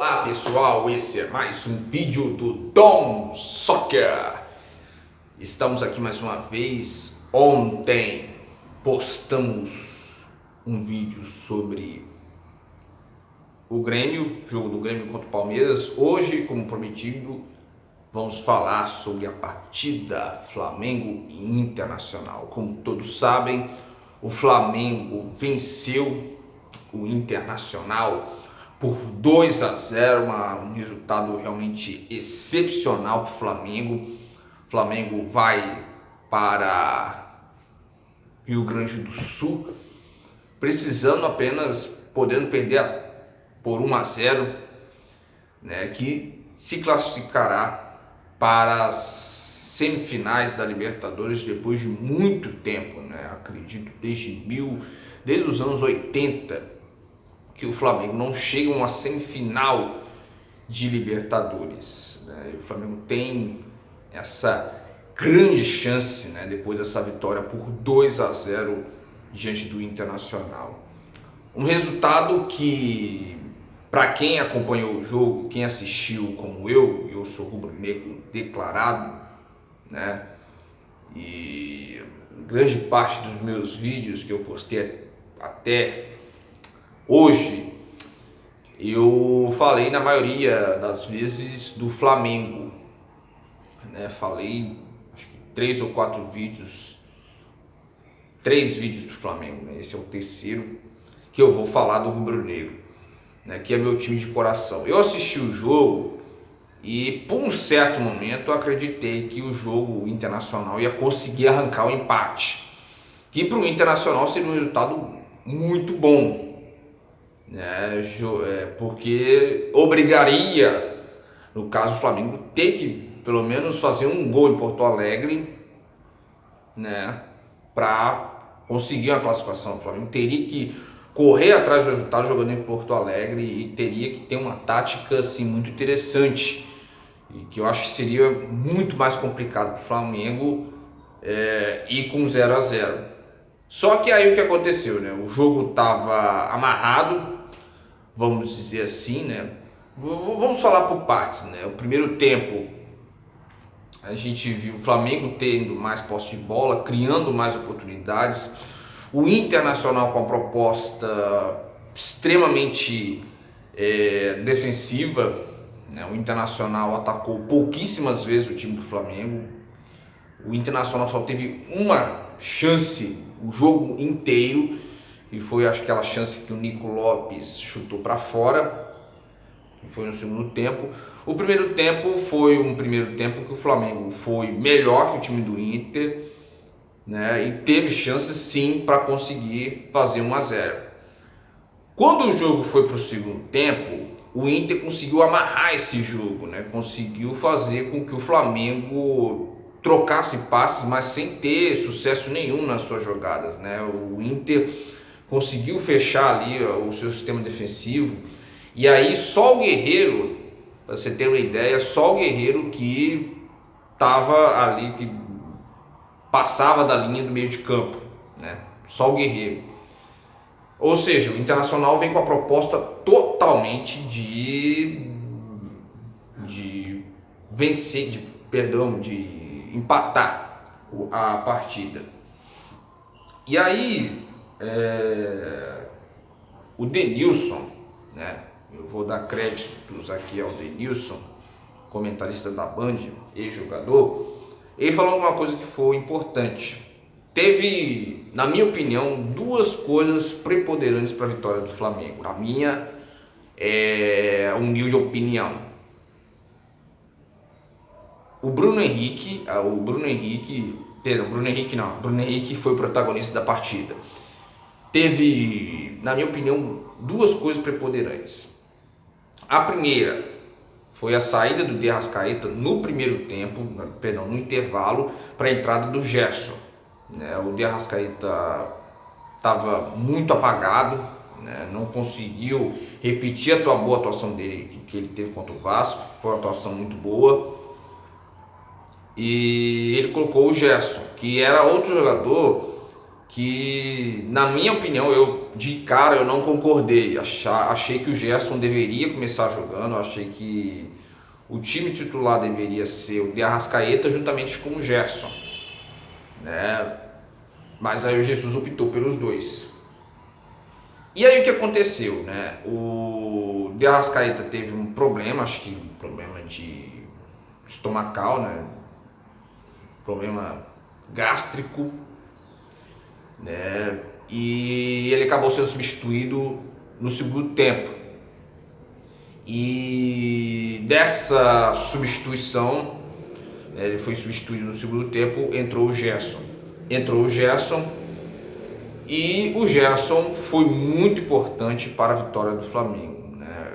Olá pessoal, esse é mais um vídeo do Dom Soccer. Estamos aqui mais uma vez. Ontem postamos um vídeo sobre o Grêmio, jogo do Grêmio contra o Palmeiras. Hoje, como prometido, vamos falar sobre a partida Flamengo e Internacional. Como todos sabem, o Flamengo venceu o Internacional por 2-0, um resultado realmente excepcional para o Flamengo. O Flamengo vai para Rio Grande do Sul, precisando apenas, podendo perder por 1-0, né, que se classificará para as semifinais da Libertadores depois de muito tempo, né? Acredito desde os anos 80 que o Flamengo não chega a uma semifinal de Libertadores, né? E o Flamengo tem essa grande chance, né, depois dessa vitória por 2-0 diante do Internacional. Um resultado que, para quem acompanhou o jogo, quem assistiu como eu sou rubro-negro declarado, né? E grande parte dos meus vídeos que eu postei até hoje, eu falei na maioria das vezes do Flamengo, né? Falei acho que 3 ou 4 vídeos, 3 vídeos do Flamengo, né? Esse é o terceiro que eu vou falar do rubro-negro, né? Que é meu time de coração. Eu assisti o jogo e por um certo momento eu acreditei que o jogo Internacional ia conseguir arrancar o empate, que para o Internacional seria um resultado muito bom, né? Porque obrigaria, no caso o Flamengo, ter que pelo menos fazer um gol em Porto Alegre, né, para conseguir uma classificação. O Flamengo teria que correr atrás do resultado jogando em Porto Alegre e teria que ter uma tática assim muito interessante, e que eu acho que seria muito mais complicado para o Flamengo ir com 0-0. Só que aí o que aconteceu, né? O jogo estava amarrado, vamos dizer assim, né? Vamos falar por partes, né? O primeiro tempo a gente viu o Flamengo tendo mais posse de bola, criando mais oportunidades. O Internacional com a proposta extremamente defensiva, né? O Internacional atacou pouquíssimas vezes o time do Flamengo. O Internacional só teve uma chance o jogo inteiro, e foi acho que aquela chance que o Nico Lopes chutou para fora, que foi no segundo tempo. O primeiro tempo foi um primeiro tempo que o Flamengo foi melhor que o time do Inter, né, e teve chances sim para conseguir fazer 1-0. Quando o jogo foi para o segundo tempo, o Inter conseguiu amarrar esse jogo, né, conseguiu fazer com que o Flamengo trocasse passes, mas sem ter sucesso nenhum nas suas jogadas, né? O Inter conseguiu fechar ali o seu sistema defensivo, e aí só o Guerreiro, para você ter uma ideia, só o Guerreiro que estava ali, que passava da linha do meio de campo, né? Só o Guerreiro. Ou seja, o Internacional vem com a proposta totalmente de vencer, de empatar a partida. E aí o Denilson, né? Eu vou dar créditos aqui ao Denilson, comentarista da Band, ex-jogador. Ele falou uma coisa que foi importante. Teve, na minha opinião, duas coisas preponderantes para a vitória do Flamengo, na minha humilde opinião. Bruno Henrique foi o protagonista da partida. Teve, na minha opinião, duas coisas preponderantes. A primeira foi a saída do De Arrascaeta no intervalo, para a entrada do Gerson, né? O De Arrascaeta estava muito apagado, né? Não conseguiu repetir a boa atuação dele que ele teve contra o Vasco, foi uma atuação muito boa. E ele colocou o Gerson, que era outro jogador que, na minha opinião, de cara eu não concordei. Achei que o Gerson deveria começar jogando, achei que o time titular deveria ser o de Arrascaeta juntamente com o Gerson, né? Mas aí o Jesus optou pelos dois. E aí o que aconteceu, né? O de Arrascaeta teve um problema, acho que um problema de estomacal, né? Problema gástrico, né? E ele acabou sendo substituído no segundo tempo. E dessa substituição, ele foi substituído no segundo tempo, entrou o Gerson. E o Gerson foi muito importante para a vitória do Flamengo, né?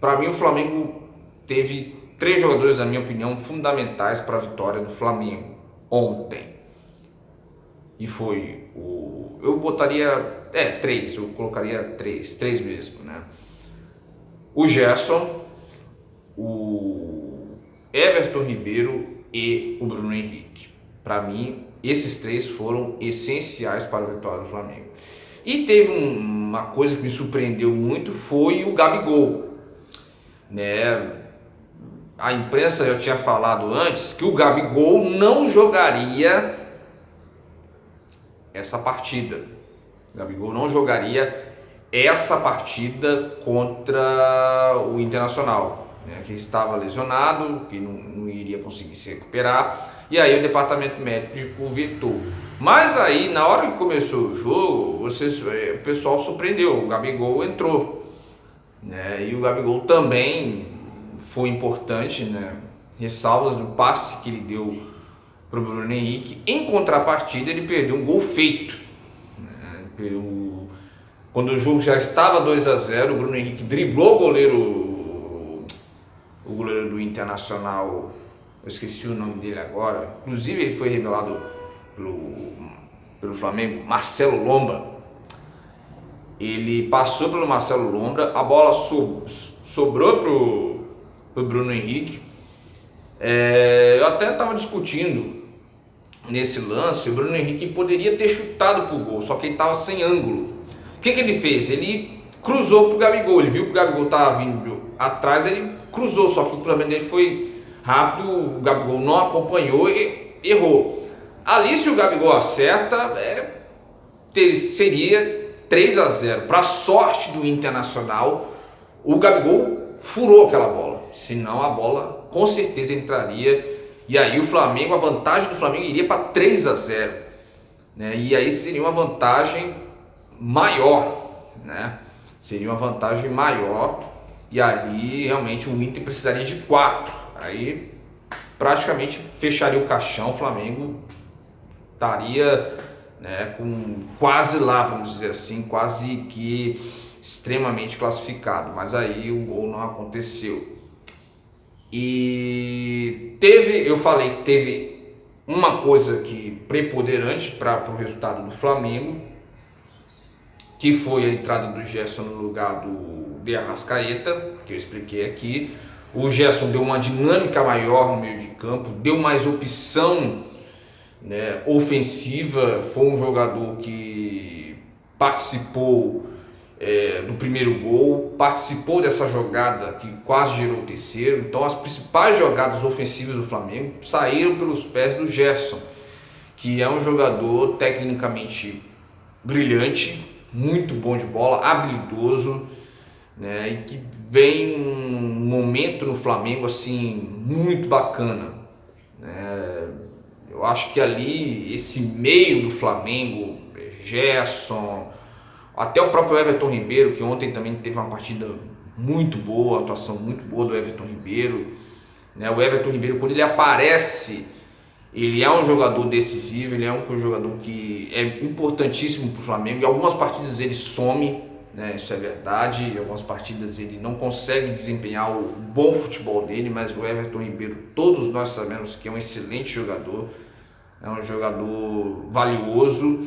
Para mim o Flamengo teve 3 jogadores, na minha opinião, fundamentais para a vitória do Flamengo ontem. E foi eu botaria, 3, eu colocaria 3 mesmo, né? O Gerson, o Everton Ribeiro e o Bruno Henrique. Para mim, esses 3 foram essenciais para a vitória do Flamengo. E teve uma coisa que me surpreendeu muito, foi o Gabigol, né? A imprensa já tinha falado antes que o Gabigol não jogaria essa partida. O Gabigol não jogaria essa partida contra o Internacional, né? Que estava lesionado, que não iria conseguir se recuperar, e aí o departamento médico vetou. Mas aí, na hora que começou o jogo, o pessoal surpreendeu, o Gabigol entrou, né? E o Gabigol também foi importante, né? Ressalvas do passe que ele deu para o Bruno Henrique. Em contrapartida, ele perdeu um gol feito, né? Quando o jogo já estava 2-0, o Bruno Henrique driblou o goleiro do Internacional, eu esqueci o nome dele agora, inclusive ele foi revelado pelo Flamengo, Marcelo Lomba. Ele passou pelo Marcelo Lomba, a bola sobrou pro Bruno Henrique. Eu até estava discutindo nesse lance, o Bruno Henrique poderia ter chutado pro gol, só que ele estava sem ângulo. O que ele fez? Ele cruzou pro Gabigol, ele viu que o Gabigol estava vindo atrás, ele cruzou, só que o cruzamento dele foi rápido, o Gabigol não acompanhou e errou. Ali, se o Gabigol acerta, seria 3-0. Para sorte do Internacional, o Gabigol furou aquela bola, senão a bola com certeza entraria, e aí o Flamengo, a vantagem do Flamengo iria para 3-0, né? E aí seria uma vantagem maior, né? Seria uma vantagem maior, e ali realmente o Inter precisaria de 4, aí praticamente fecharia o caixão, o Flamengo estaria, né, com quase lá, vamos dizer assim, quase que extremamente classificado, mas aí o gol não aconteceu. E eu falei que teve uma coisa que preponderante para o resultado do Flamengo, que foi a entrada do Gerson no lugar do de Arrascaeta, que eu expliquei aqui. O Gerson deu uma dinâmica maior no meio de campo, deu mais opção, né, ofensiva, foi um jogador que participou do primeiro gol, participou dessa jogada que quase gerou o terceiro. Então as principais jogadas ofensivas do Flamengo saíram pelos pés do Gerson, que é um jogador tecnicamente brilhante, muito bom de bola, habilidoso, né, e que vem um momento no Flamengo assim muito bacana, né? Eu acho que ali esse meio do Flamengo, Gerson, até o próprio Everton Ribeiro, que ontem também teve uma partida muito boa, atuação muito boa do Everton Ribeiro, né? O Everton Ribeiro, quando ele aparece, ele é um jogador decisivo, ele é um jogador que é importantíssimo para o Flamengo. Em algumas partidas ele some, né? Isso é verdade, em algumas partidas ele não consegue desempenhar o bom futebol dele, mas o Everton Ribeiro, todos nós sabemos que é um excelente jogador, é um jogador valioso.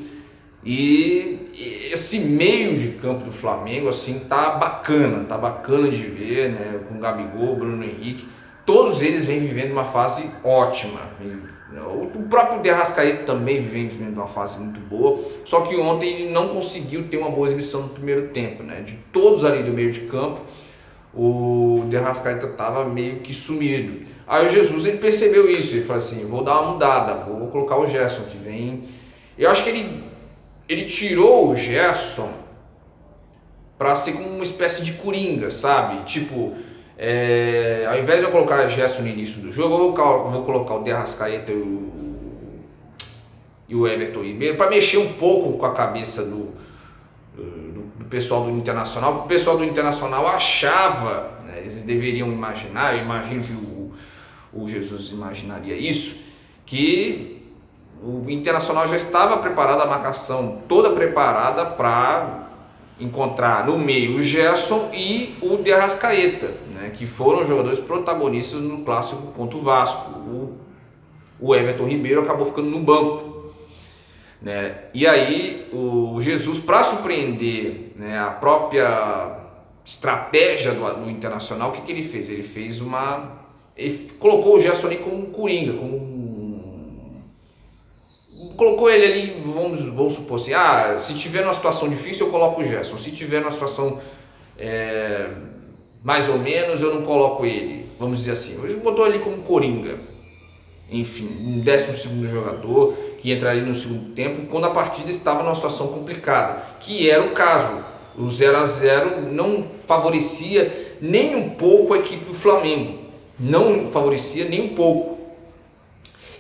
E esse meio de campo do Flamengo assim tá bacana de ver, né? Com o Gabigol, Bruno Henrique, todos eles vêm vivendo uma fase ótima. O próprio De Arrascaeta também vem vivendo uma fase muito boa, só que ontem ele não conseguiu ter uma boa exibição no primeiro tempo, né? De todos ali do meio de campo, o De Arrascaeta estava meio que sumido. Aí o Jesus ele percebeu isso, ele falou assim, vou dar uma mudada, vou colocar o Gerson que vem. Eu acho que ele tirou o Gerson para ser como uma espécie de coringa, sabe? Tipo, ao invés de eu colocar o Gerson no início do jogo, eu vou colocar o De Arrascaeta e o Everton Ribeiro para mexer um pouco com a cabeça do pessoal do Internacional. O pessoal do Internacional achava, né, eles deveriam imaginar, eu imagino que o Jesus imaginaria isso, que o Internacional já estava preparado, a marcação toda preparada para encontrar no meio o Gerson e o De Arrascaeta, né, que foram jogadores protagonistas no clássico contra o Vasco. O Everton Ribeiro acabou ficando no banco, né? E aí o Jesus, para surpreender, né, a própria estratégia do Internacional, o que ele fez? Ele colocou o Gerson ali como um coringa, colocou ele ali, vamos supor assim, se tiver numa situação difícil eu coloco o Gerson, se tiver numa situação mais ou menos eu não coloco ele, vamos dizer assim. Ele botou ali como coringa, enfim, um 12º jogador que entraria no segundo tempo quando a partida estava numa situação complicada, que era o caso. O 0-0 não favorecia nem um pouco a equipe do Flamengo, não favorecia nem um pouco.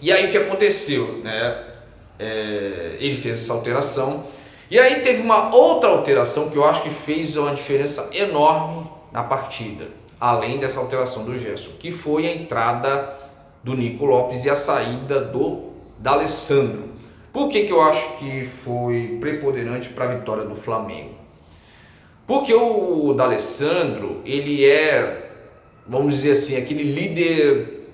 E aí o que aconteceu, né? Ele fez essa alteração, e aí teve uma outra alteração que eu acho que fez uma diferença enorme na partida, além dessa alteração do Gerson, que foi a entrada do Nico Lopes e a saída do D'Alessandro. Por que eu acho que foi preponderante para a vitória do Flamengo? Porque o D'Alessandro, ele vamos dizer assim, aquele líder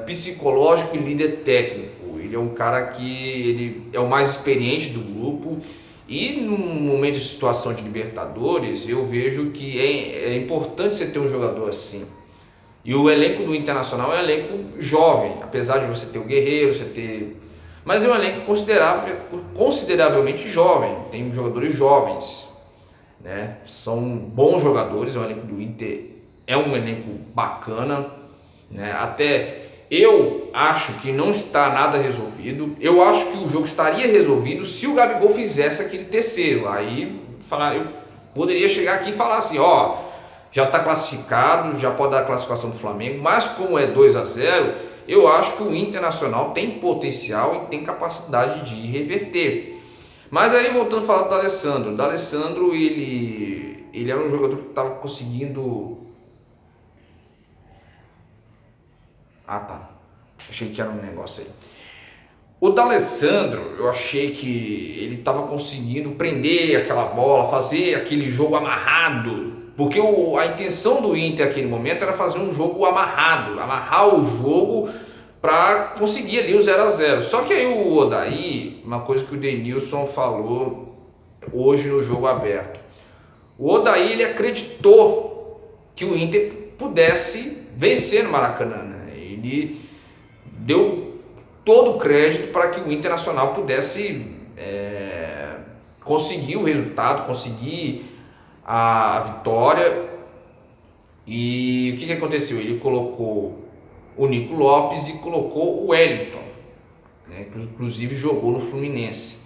psicológico e líder técnico. Ele é um cara que ele é o mais experiente do grupo, e no momento de situação de Libertadores eu vejo que é importante você ter um jogador assim. E o elenco do Internacional é um elenco jovem, apesar de você ter o Guerreiro, mas é um elenco consideravelmente jovem, tem jogadores jovens, né? São bons jogadores, o elenco do Inter é um elenco bacana, né? Até eu acho que não está nada resolvido. Eu acho que o jogo estaria resolvido se o Gabigol fizesse aquele terceiro. Aí eu poderia chegar aqui e falar assim, já está classificado, já pode dar a classificação do Flamengo, mas como é 2-0, eu acho que o Internacional tem potencial e tem capacidade de reverter. Mas aí voltando a falar do D'Alessandro, ele era um jogador que estava conseguindo... achei que era um negócio aí. O D'Alessandro, eu achei que ele estava conseguindo prender aquela bola, fazer aquele jogo amarrado, porque a intenção do Inter naquele momento era fazer um jogo amarrado, amarrar o jogo para conseguir ali o 0-0. Só que aí o Odair, uma coisa que o Denilson falou hoje no jogo aberto, o Odair ele acreditou que o Inter pudesse vencer no Maracanã, né? Ele deu todo o crédito para que o Internacional pudesse conseguir o resultado, conseguir a vitória. E o que aconteceu? Ele colocou o Nico Lopes e colocou o Wellington, né, que inclusive jogou no Fluminense.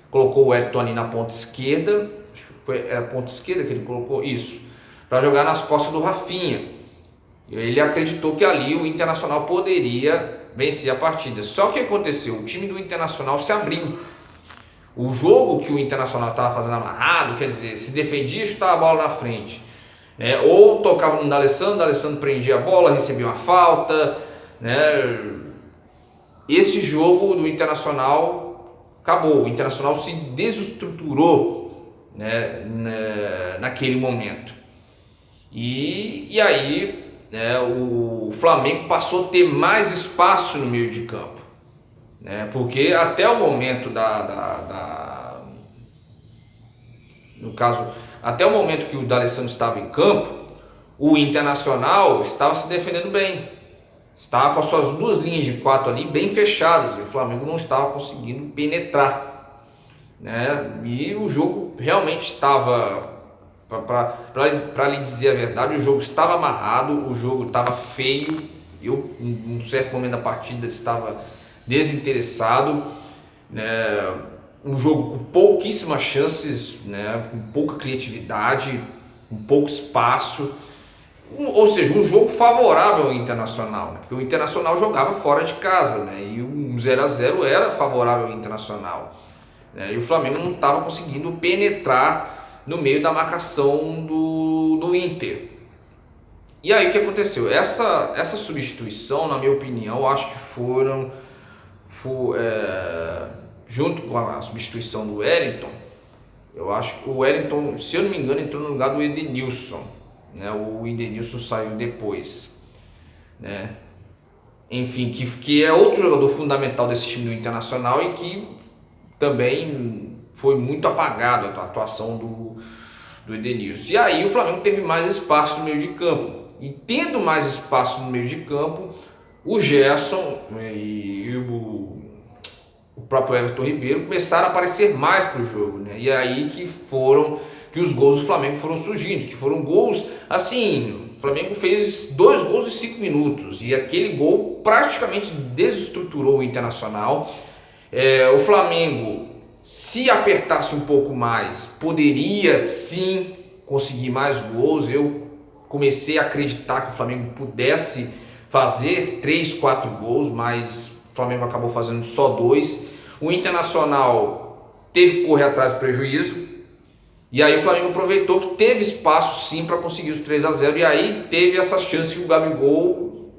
Colocou o Wellington ali na ponta esquerda, acho que foi a ponta esquerda que ele colocou, isso, para jogar nas costas do Rafinha. Ele acreditou que ali o Internacional poderia vencer a partida. Só que aconteceu, o time do Internacional se abriu. O jogo que o Internacional estava fazendo amarrado, quer dizer, se defendia e chutava a bola na frente, né? Ou tocava no D'Alessandro, o D'Alessandro prendia a bola, recebia uma falta, né? Esse jogo do Internacional acabou, o Internacional se desestruturou, né, naquele momento. E aí, né, o Flamengo passou a ter mais espaço no meio de campo, né, porque até o momento no caso, até o momento que o D'Alessandro estava em campo, o Internacional estava se defendendo bem, estava com as suas duas linhas de 4 ali bem fechadas, e o Flamengo não estava conseguindo penetrar, né? E o jogo realmente estava, para lhe dizer a verdade, o jogo estava amarrado, o jogo estava feio. Eu, em um certo momento da partida, estava desinteressado, né? Um jogo com pouquíssimas chances, né? Com pouca criatividade, com pouco espaço. Ou seja, um jogo favorável ao Internacional, né? Porque o Internacional jogava fora de casa, né? E um 0-0 era favorável ao Internacional, né? E o Flamengo não estava conseguindo penetrar no meio da marcação do Inter. E aí o que aconteceu? Essa substituição, na minha opinião, eu acho que junto com a substituição do Wellington, eu acho que o Wellington, se eu não me engano, entrou no lugar do Edenilson, né? O Edenilson saiu depois, né? Enfim, que é outro jogador fundamental desse time do Internacional e que também foi muito apagado a atuação do Edenilson. E aí o Flamengo teve mais espaço no meio de campo. E tendo mais espaço no meio de campo, o Gerson e o próprio Everton Ribeiro começaram a aparecer mais para o jogo, né? E aí que os gols do Flamengo foram surgindo, que foram gols assim. O Flamengo fez 2 gols em 5 minutos e aquele gol praticamente desestruturou o Internacional. O Flamengo, se apertasse um pouco mais, poderia sim conseguir mais gols. Eu comecei a acreditar que o Flamengo pudesse fazer 3, 4 gols, mas o Flamengo acabou fazendo só 2. O Internacional teve que correr atrás do prejuízo. E aí o Flamengo aproveitou que teve espaço sim para conseguir os 3-0. E aí teve essa chance que o Gabigol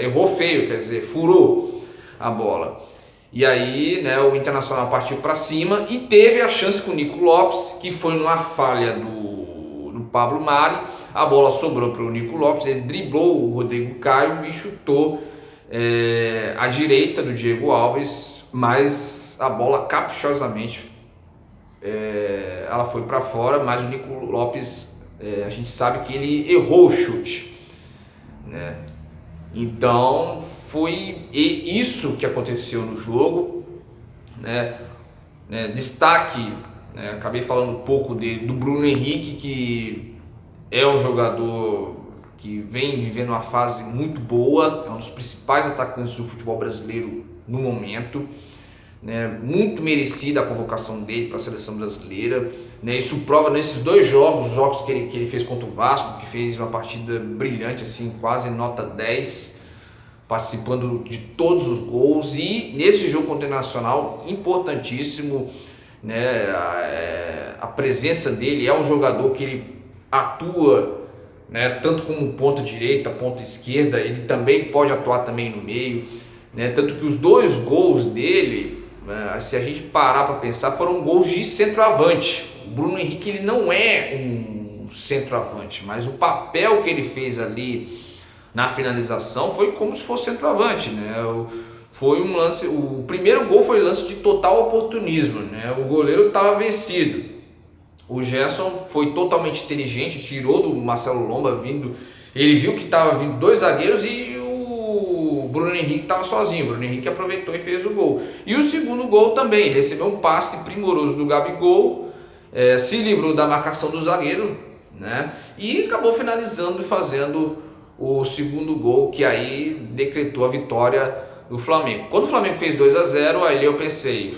errou feio, quer dizer, furou a bola. E aí, né, o Internacional partiu para cima e teve a chance com o Nico Lopes, que foi numa falha do Pablo Mari. A bola sobrou para o Nico Lopes, ele driblou o Rodrigo Caio e chutou à direita do Diego Alves, mas a bola caprichosamente ela foi para fora, mas o Nico Lopes, a gente sabe que ele errou o chute, né? Então foi isso que aconteceu no jogo, né? Destaque, né? Acabei falando um pouco do Bruno Henrique, que é um jogador que vem vivendo uma fase muito boa, é um dos principais atacantes do futebol brasileiro no momento, né? Muito merecida a convocação dele para a seleção brasileira, né? Isso prova nesses 2 jogos, os jogos que ele fez contra o Vasco, que fez uma partida brilhante, assim, quase nota 10, participando de todos os gols. E nesse jogo contra o Internacional, importantíssimo, né? A presença dele, é um jogador que ele atua, né, tanto como ponta direita, ponta esquerda, ele também pode atuar também no meio, né? Tanto que os 2 gols dele, se a gente parar para pensar, foram gols de centroavante. O Bruno Henrique, ele não é um centroavante, mas o papel que ele fez ali na finalização foi como se fosse centroavante, né? Foi um lance, o primeiro gol foi lance de total oportunismo, né? O goleiro estava vencido. O Gerson foi totalmente inteligente, tirou do Marcelo Lomba ele viu que estava vindo 2 zagueiros e o Bruno Henrique estava sozinho. O Bruno Henrique aproveitou e fez o gol. E o segundo gol também, recebeu um passe primoroso do Gabigol, se livrou da marcação do zagueiro, né? E acabou finalizando e fazendo o segundo gol, que aí decretou a vitória do Flamengo. Quando o Flamengo fez 2-0, aí eu pensei,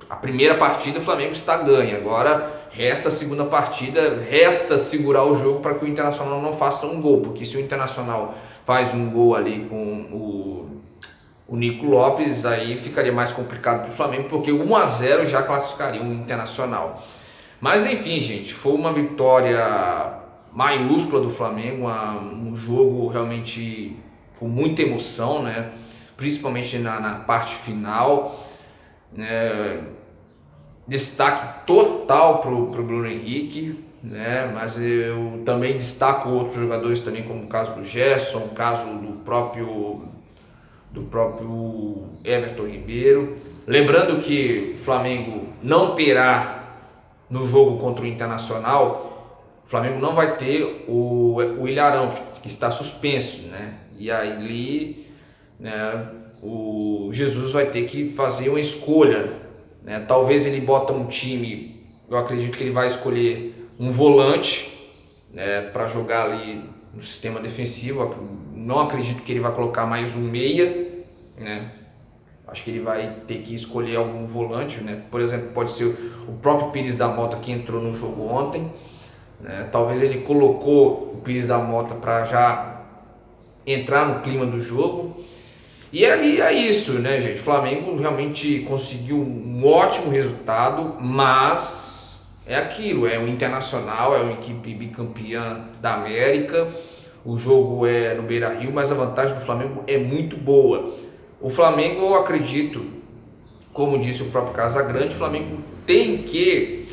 a primeira partida o Flamengo está ganho, agora resta a segunda partida, resta segurar o jogo para que o Internacional não faça um gol, porque se o Internacional faz um gol ali com o Nico Lopes, aí ficaria mais complicado para o Flamengo, porque 1-0 já classificaria o Internacional. Mas enfim, gente, foi uma vitória maiúscula do Flamengo, um jogo realmente com muita emoção, né? Principalmente na parte final, né? Destaque total para o Bruno Henrique, né? Mas eu também destaco outros jogadores também, como o caso do Gerson, o caso do próprio Everton Ribeiro. Lembrando que o Flamengo não terá no jogo contra o Internacional o Flamengo não vai ter o Ilharão, que está suspenso, né? E aí, né, o Jesus vai ter que fazer uma escolha, né? Talvez ele bota um time, eu acredito que ele vai escolher um volante, né, para jogar ali no sistema defensivo. Não acredito que ele vai colocar mais um meia, né? Acho que ele vai ter que escolher algum volante, né? Por exemplo, pode ser o próprio Pires da Mota, que entrou no jogo ontem, né? Talvez ele colocou o Pires da Mota para já entrar no clima do jogo. E é isso, né, gente? O Flamengo realmente conseguiu um ótimo resultado, mas é aquilo, é o Internacional, é uma equipe bicampeã da América. O jogo é no Beira-Rio, mas a vantagem do Flamengo é muito boa. O Flamengo, eu acredito, como disse o próprio Casagrande, o Flamengo tem que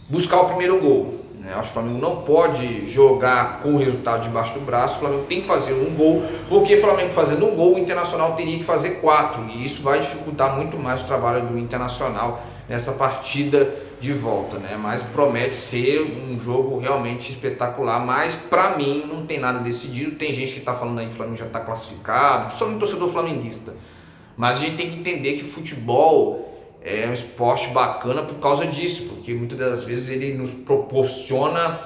buscar o primeiro gol. Acho que o Flamengo não pode jogar com o resultado debaixo do braço. O Flamengo tem que fazer um gol, porque o Flamengo fazendo um gol, o Internacional teria que fazer 4, e isso vai dificultar muito mais o trabalho do Internacional nessa partida de volta, né? Mas promete ser um jogo realmente espetacular. Mas para mim não tem nada decidido. Tem gente que está falando aí que o Flamengo já está classificado, principalmente torcedor flamenguista. Mas a gente tem que entender que futebol é um esporte bacana por causa disso, porque muitas das vezes ele nos proporciona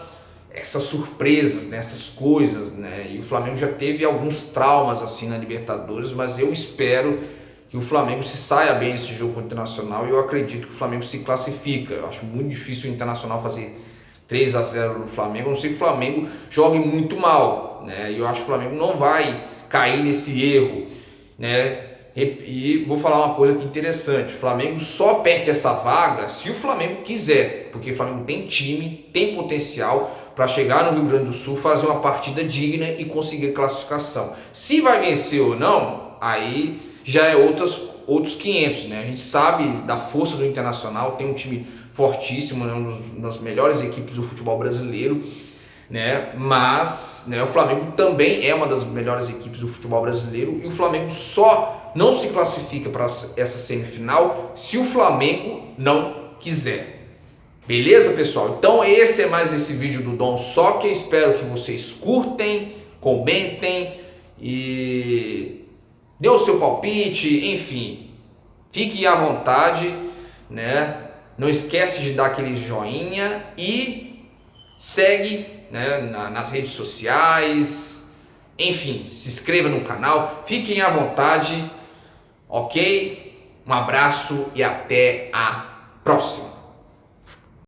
essas surpresas, né, essas coisas, né? E o Flamengo já teve alguns traumas assim na Libertadores, mas eu espero que o Flamengo se saia bem nesse jogo contra o Internacional, e eu acredito que o Flamengo se classifica. Eu acho muito difícil o Internacional fazer 3-0 no Flamengo, a não ser que o Flamengo jogue muito mal, né? E eu acho que o Flamengo não vai cair nesse erro, né? E vou falar uma coisa aqui interessante: o Flamengo só perde essa vaga se o Flamengo quiser, porque o Flamengo tem time, tem potencial para chegar no Rio Grande do Sul, fazer uma partida digna e conseguir classificação. Se vai vencer ou não, aí já é outros 500, né? A gente sabe da força do Internacional, tem um time fortíssimo, né? Uma das melhores equipes do futebol brasileiro, né? Mas, né, o Flamengo também é uma das melhores equipes do futebol brasileiro, e o Flamengo só não se classifica para essa semifinal se o Flamengo não quiser. Beleza, pessoal? Então esse é mais esse vídeo do Dom Soccer. Espero que vocês curtem, comentem e dê o seu palpite, enfim, fique à vontade, né? Não esquece de dar aquele joinha e segue, né, nas redes sociais, enfim, se inscreva no canal, fiquem à vontade, ok? Um abraço e até a próxima.